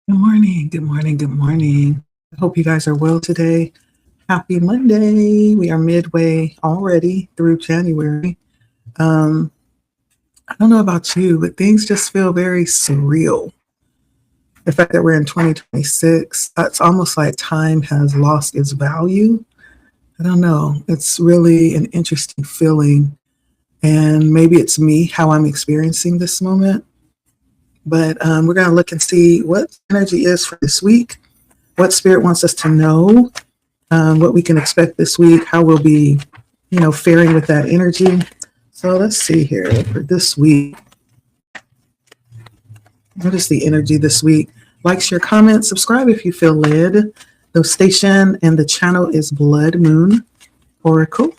Good morning. Good morning. Good morning. I hope you guys are well today. Happy Monday. We are midway already through January. Um, I don't know about you, but things just feel very surreal. The fact that we're in 2026, it's almost like time has lost its value. I don't know. It's really an interesting feeling. And maybe it's me, how I'm experiencing this moment. But we're going to look and see what energy is for this week, what spirit wants us to know, what we can expect this week, how we'll be, faring with that energy. So let's see here for this week. What is the energy this week? Like, share, comment, subscribe if you feel led. The station and the channel is Blood Moon Oracle.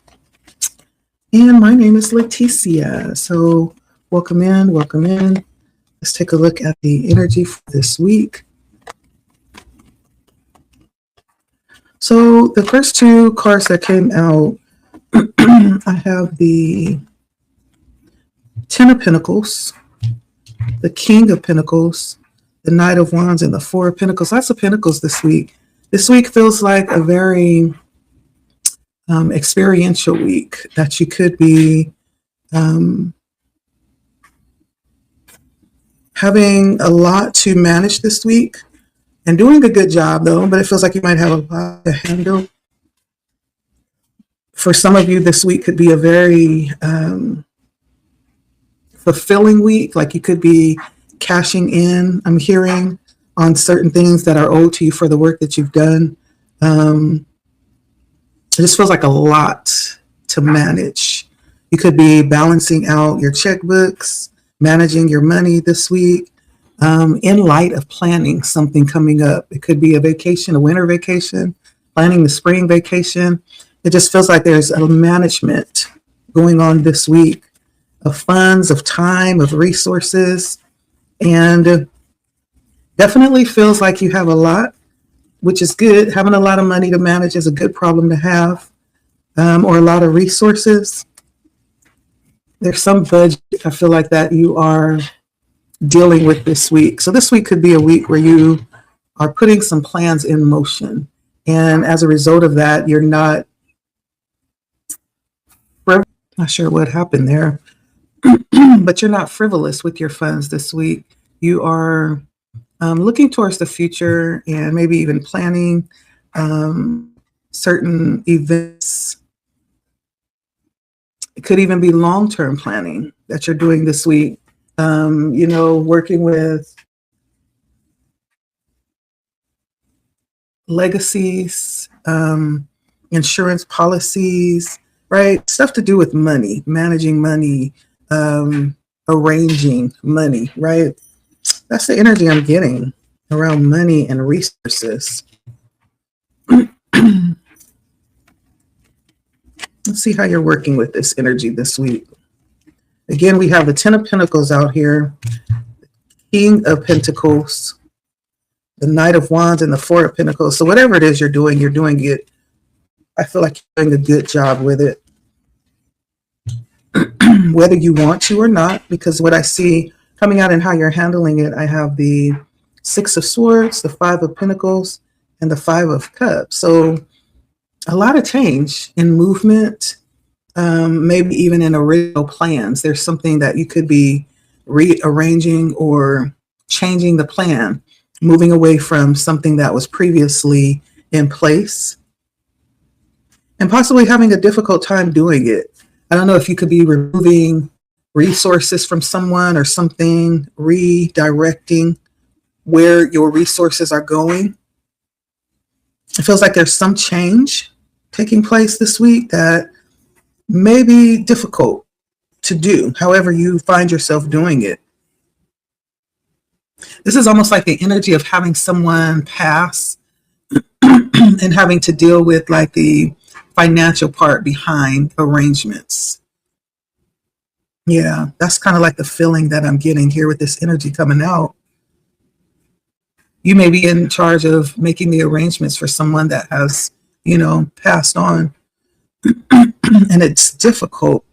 And my name is Leticia. So welcome in, welcome in. Let's take a look at the energy for this week. So the first two cards that came out, I have the Ten of Pentacles, the King of Pentacles, the Knight of Wands, and the Four of Pentacles. Lots of Pentacles this week. This week feels like a very experiential week that you could be having a lot to manage this week and doing a good job, though, but it feels like you might have a lot to handle. For some of you, this week could be a very fulfilling week. Like you could be cashing in, I'm hearing, on certain things that are owed to you for the work that you've done. It just feels like a lot to manage. You could be balancing out your checkbooks, managing your money this week, in light of planning something coming up. It could be a vacation, a winter vacation, planning the spring vacation. It just feels like there's a management going on this week of funds, of time, of resources, and definitely feels like you have a lot, which is good. Having a lot of money to manage is a good problem to have, or a lot of resources. There's some budget, I feel like, that you are dealing with this week. So this week could be a week where you are putting some plans in motion. And as a result of that, you're not sure what happened there, but you're not frivolous with your funds this week. You are looking towards the future and maybe even planning certain events. It could even be long-term planning that you're doing this week. Working with legacies, insurance policies, right? Stuff to do with money, managing money, arranging money, right? That's the energy I'm getting around money and resources. Let's see how you're working with this energy this week. Again, we have the Ten of Pentacles out here, King of Pentacles, the Knight of Wands, and the Four of Pentacles. So whatever it is you're doing it. I feel like you're doing a good job with it, whether you want to or not, because what I see coming out and how you're handling it, I have the Six of Swords, the Five of Pentacles, and the Five of Cups. So a lot of change in movement, maybe even in original plans. There's something that you could be rearranging or changing the plan, moving away from something that was previously in place, and possibly having a difficult time doing it. I don't know if you could be removing resources from someone or something, redirecting where your resources are going. It feels like there's some change taking place this week that may be difficult to do, however you find yourself doing it. This is almost like the energy of having someone pass and having to deal with like the financial part behind arrangements. Yeah, that's kind of like the feeling that I'm getting here with this energy coming out. You may be in charge of making the arrangements for someone that has, passed on, and it's difficult.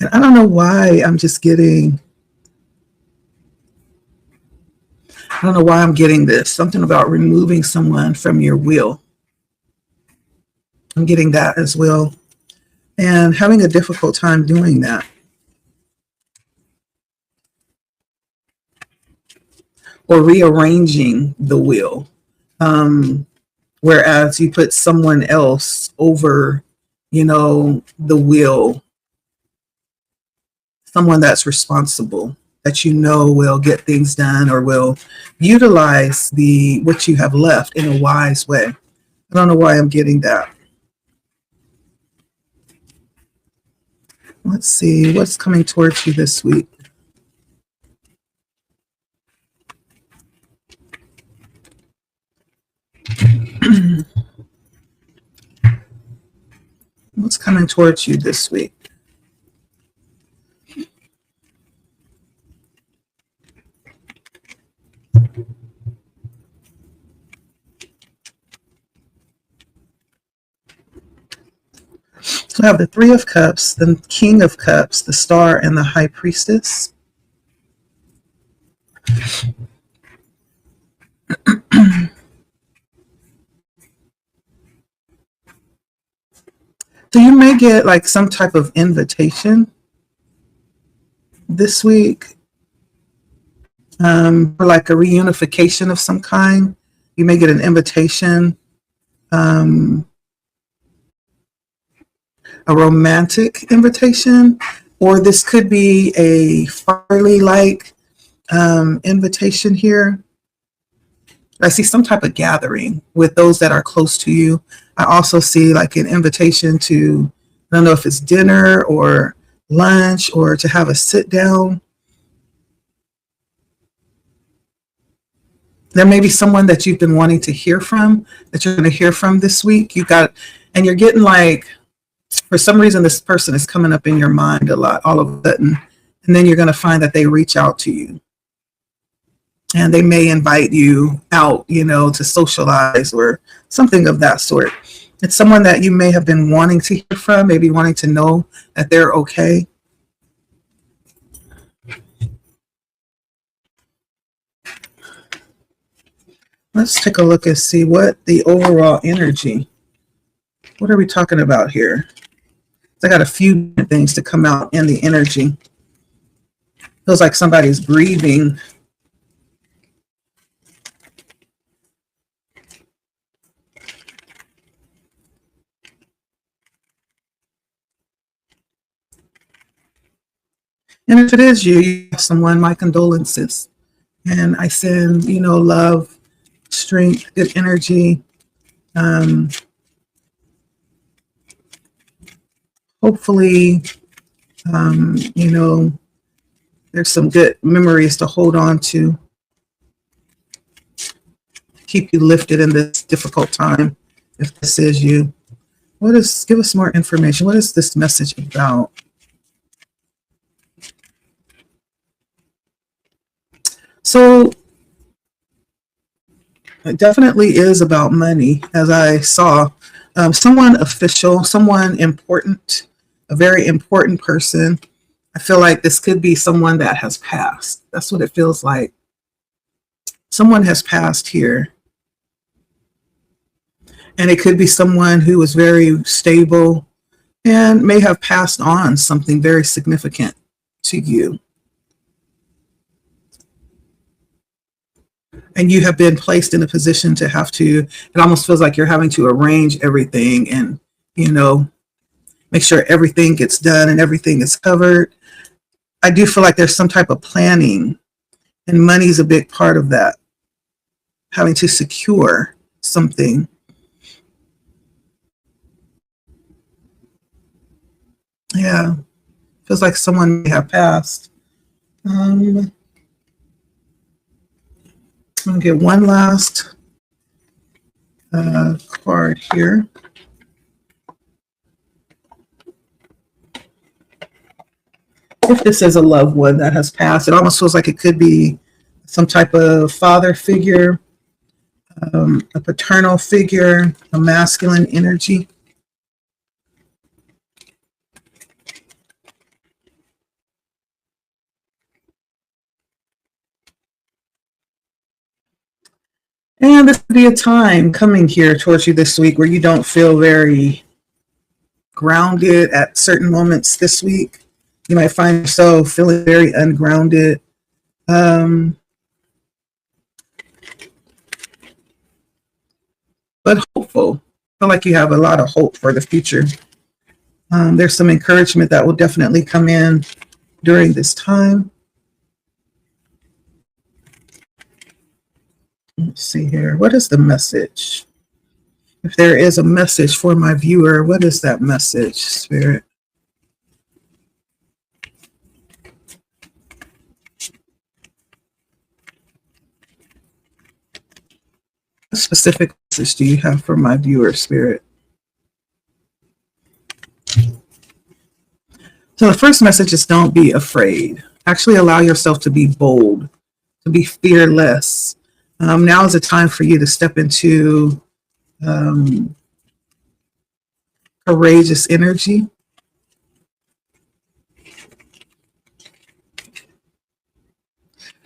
And I don't know why I'm just getting, I don't know why I'm getting this. Something about removing someone from your will. I'm getting that as well. And having a difficult time doing that. Or rearranging the will. Whereas you put someone else over, the will, someone that's responsible, that will get things done or will utilize the what you have left in a wise way. I don't know why I'm getting that. Let's see what's coming towards you this week. What's coming towards you this week? So I have the Three of Cups, the King of Cups, the Star, and the High Priestess. So you may get like some type of invitation this week, for like a reunification of some kind. You may get an invitation, a romantic invitation, or this could be a Farley-like invitation here. I see some type of gathering with those that are close to you. I also see like an invitation to, I don't know if it's dinner or lunch or to have a sit down. There may be someone that you've been wanting to hear from that you're going to hear from this week. And you're getting like, for some reason, this person is coming up in your mind a lot all of a sudden. And then you're going to find that they reach out to you. And they may invite you out, to socialize or something of that sort. It's someone that you may have been wanting to hear from, maybe wanting to know that they're okay. Let's take a look and see what the overall energy. What are we talking about here? I got a few things to come out in the energy. Feels like somebody's grieving. And if it is you have someone, my condolences. And I send, love, strength, good energy. Hopefully, there's some good memories to hold on to. Keep you lifted in this difficult time, if this is you. Give us more information. What is this message about? So it definitely is about money, as I saw. Someone official, someone important, a very important person. I feel like this could be someone that has passed. That's what it feels like. Someone has passed here. And it could be someone who was very stable and may have passed on something very significant to you. And you have been placed in a position to have to, it almost feels like you're having to arrange everything and, make sure everything gets done and everything is covered. I do feel like there's some type of planning, and money is a big part of that. Having to secure something. Yeah, feels like someone may have passed. I'm going to get one last card here. If this is a loved one that has passed, it almost feels like it could be some type of father figure, a paternal figure, a masculine energy. And this will be a time coming here towards you this week where you don't feel very grounded at certain moments this week. You might find yourself feeling very ungrounded. But hopeful. I feel like you have a lot of hope for the future. There's some encouragement that will definitely come in during this time. Let's see here. What is the message? If there is a message for my viewer, what is that message, Spirit? What specific message do you have for my viewer, Spirit? So the first message is don't be afraid. Actually allow yourself to be bold, to be fearless. Now is the time for you to step into courageous energy.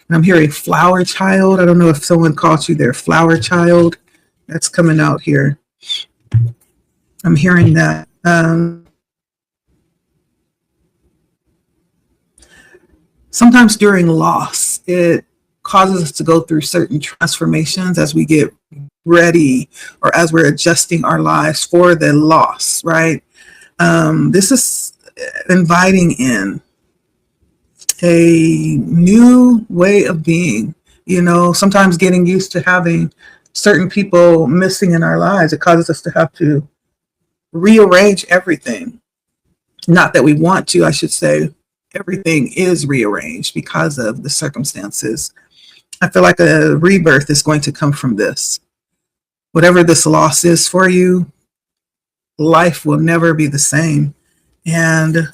And I'm hearing flower child. I don't know if someone called you their flower child. That's coming out here. I'm hearing that. Sometimes during loss, it causes us to go through certain transformations as we get ready or as we're adjusting our lives for the loss, right? This is inviting in a new way of being. You know, sometimes getting used to having certain people missing in our lives, it causes us to have to rearrange everything. Not that we want to, I should say. Everything is rearranged because of the circumstances. I feel like a rebirth is going to come from this. Whatever this loss is for you, life will never be the same. And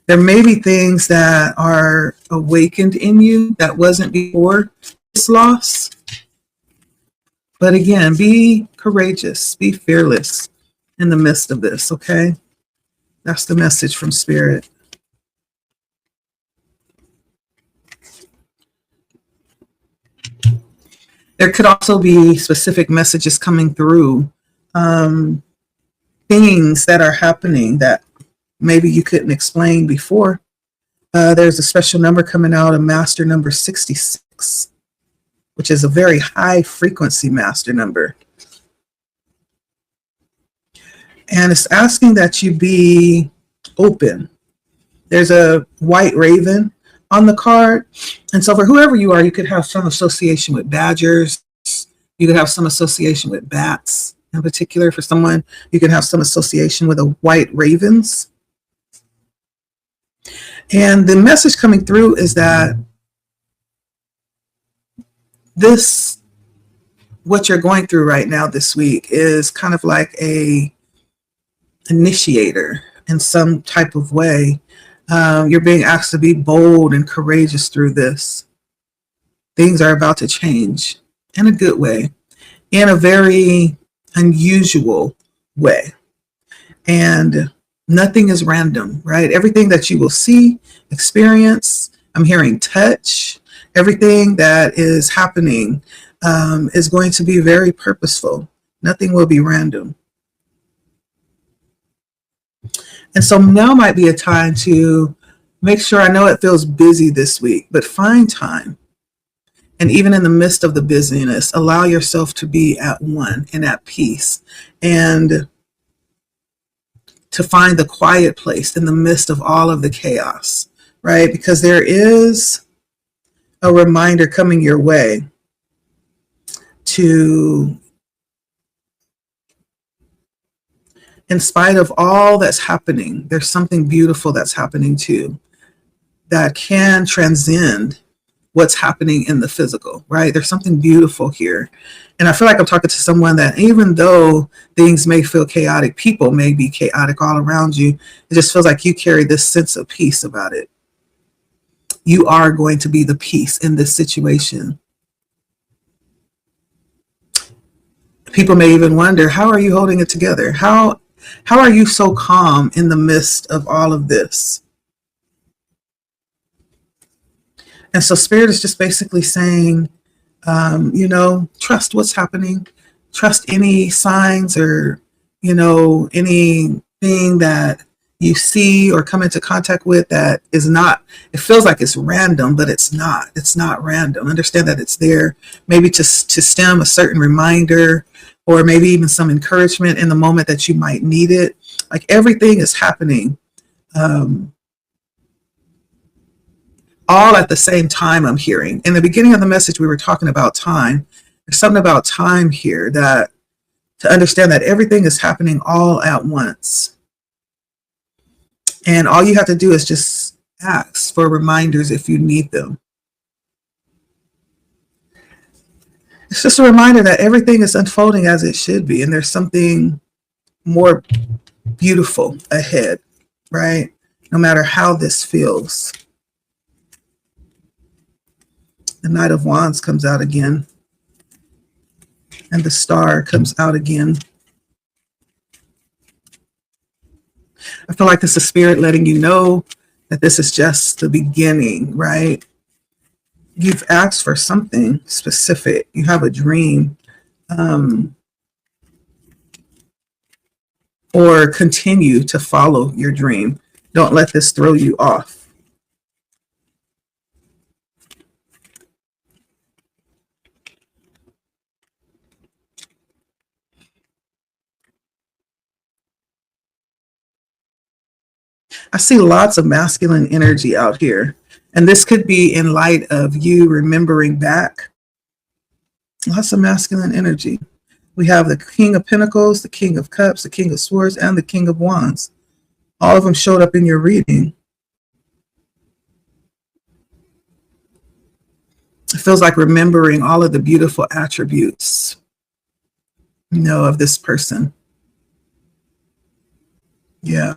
there may be things that are awakened in you that wasn't before this loss. But again, be courageous, be fearless in the midst of this, okay? That's the message from Spirit. There could also be specific messages coming through, things that are happening that maybe you couldn't explain before. There's a special number coming out, a master number 66, which is a very high frequency master number. And it's asking that you be open. There's a white raven on the card. And so for whoever you are, you could have some association with badgers. You could have some association with bats. In particular, for someone, you could have some association with a white ravens. And the message coming through is that what you're going through right now this week is kind of like a initiator in some type of way. You're being asked to be bold and courageous through this. Things are about to change in a good way, in a very unusual way. And nothing is random, right? Everything that you will see, experience, I'm hearing touch, everything that is happening is going to be very purposeful. Nothing will be random. And so now might be a time to make sure, I know it feels busy this week, but find time. And even in the midst of the busyness, allow yourself to be at one and at peace, and to find the quiet place in the midst of all of the chaos, right? Because there is a reminder coming your way to, in spite of all that's happening, there's something beautiful that's happening too, that can transcend what's happening in the physical, right? There's something beautiful here. And I feel like I'm talking to someone that even though things may feel chaotic, people may be chaotic all around you, it just feels like you carry this sense of peace about it. You are going to be the peace in this situation. People may even wonder, how are you holding it together? How are you so calm in the midst of all of this? And so Spirit is just basically saying, Trust what's happening. Trust any signs or, anything that you see or come into contact with that is not, it feels like it's random, but it's not. It's not random. Understand that it's there maybe to stem a certain reminder or maybe even some encouragement in the moment that you might need it. Like everything is happening um, all at the same time. I'm hearing in the beginning of the message, we were talking about time. There's something about time here that to understand that everything is happening all at once. And all you have to do is just ask for reminders if you need them. It's just a reminder that everything is unfolding as it should be. And there's something more beautiful ahead, right? No matter how this feels. The Knight of Wands comes out again. And the Star comes out again. I feel like this is Spirit letting you know that this is just the beginning, right? You've asked for something specific. You have a dream. Or continue to follow your dream. Don't let this throw you off. I see lots of masculine energy out here. And this could be in light of you remembering back. Lots of masculine energy. We have the King of Pentacles, the King of Cups, the King of Swords, and the King of Wands. All of them showed up in your reading. It feels like remembering all of the beautiful attributes, of this person. Yeah.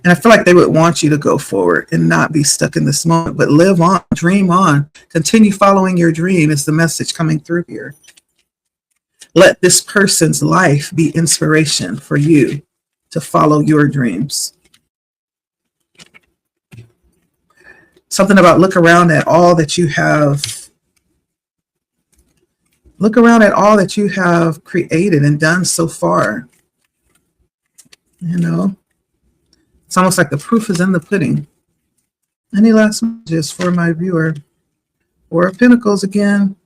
And I feel like they would want you to go forward and not be stuck in this moment, but live on, dream on, continue following your dream is the message coming through here. Let this person's life be inspiration for you to follow your dreams. Something about look around at all that you have. Look around at all that you have created and done so far. It's almost like the proof is in the pudding. Any last messages for my viewer? Four of Pentacles again.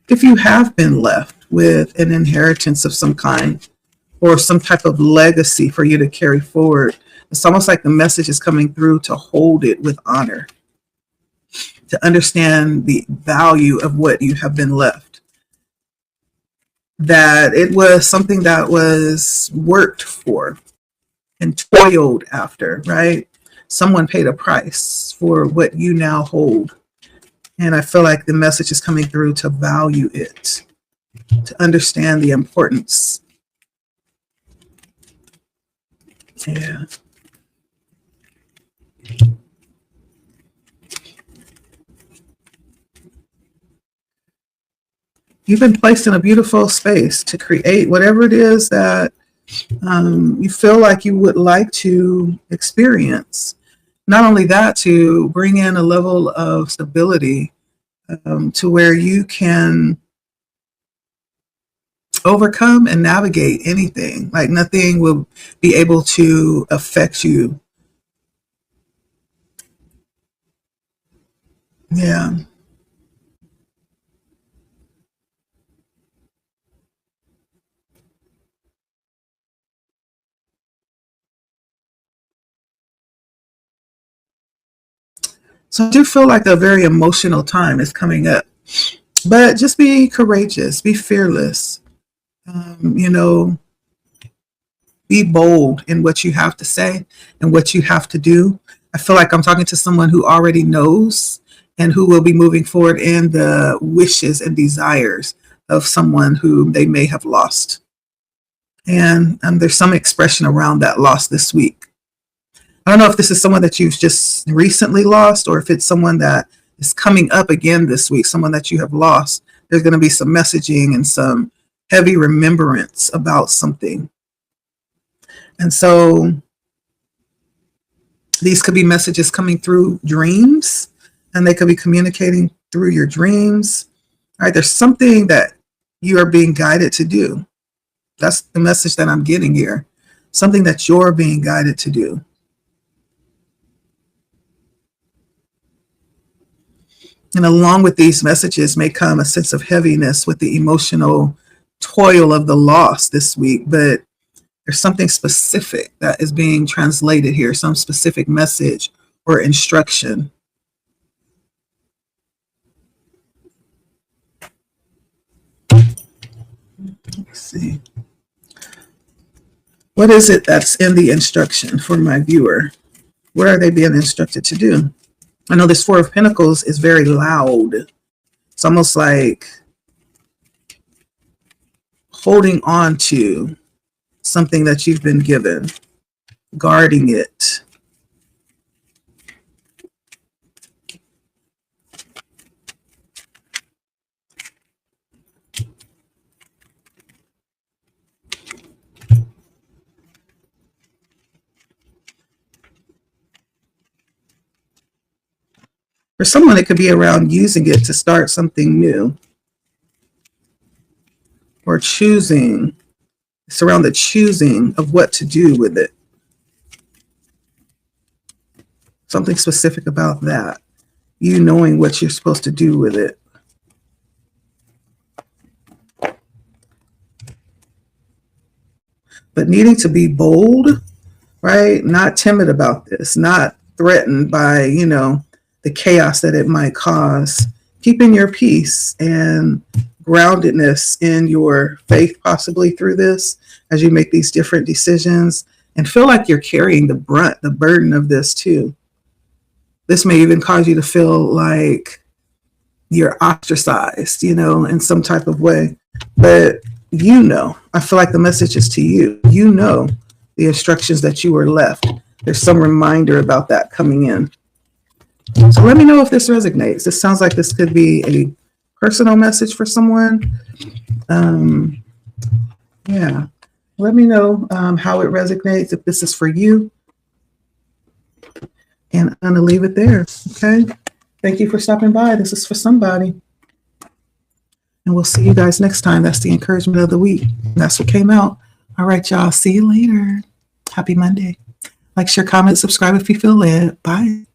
If you have been left with an inheritance of some kind or some type of legacy for you to carry forward, it's almost like the message is coming through to hold it with honor, to understand the value of what you have been left. That it was something that was worked for and toiled after, right? Someone paid a price for what you now hold. And I feel like the message is coming through to value it, to understand the importance. Yeah. You've been placed in a beautiful space to create whatever it is that you feel like you would like to experience. Not only that, to bring in a level of stability to where you can overcome and navigate anything. Like nothing will be able to affect you. Yeah. So I do feel like a very emotional time is coming up. But just be courageous, be fearless, be bold in what you have to say and what you have to do. I feel like I'm talking to someone who already knows and who will be moving forward in the wishes and desires of someone who they may have lost. And there's some expression around that loss this week. I don't know if this is someone that you've just recently lost or if it's someone that is coming up again this week, someone that you have lost. There's going to be some messaging and some heavy remembrance about something. And so these could be messages coming through dreams, and they could be communicating through your dreams. All right, there's something that you are being guided to do. That's the message that I'm getting here. Something that you're being guided to do. And along with these messages may come a sense of heaviness with the emotional toil of the loss this week, but there's something specific that is being translated here, some specific message or instruction. Let's see. What is it that's in the instruction for my viewer? What are they being instructed to do? I know this Four of Pentacles is very loud. It's almost like holding on to something that you've been given, guarding it. For someone, it could be around using it to start something new or choosing. It's around the choosing of what to do with it. Something specific about that. You knowing what you're supposed to do with it. But needing to be bold, right? Not timid about this, not threatened by, the chaos that it might cause. Keeping your peace and groundedness in your faith, possibly through this, as you make these different decisions, and feel like you're carrying the burden of this too. This may even cause you to feel like you're ostracized, in some type of way. But I feel like the message is to you. The instructions that you were left. There's some reminder about that coming in. So let me know if this resonates. This sounds like this could be a personal message for someone. Yeah. Let me know how it resonates, if this is for you. And I'm going to leave it there. Okay. Thank you for stopping by. This is for somebody. And we'll see you guys next time. That's the encouragement of the week. That's what came out. All right, y'all. See you later. Happy Monday. Like, share, comment, subscribe if you feel led. Bye.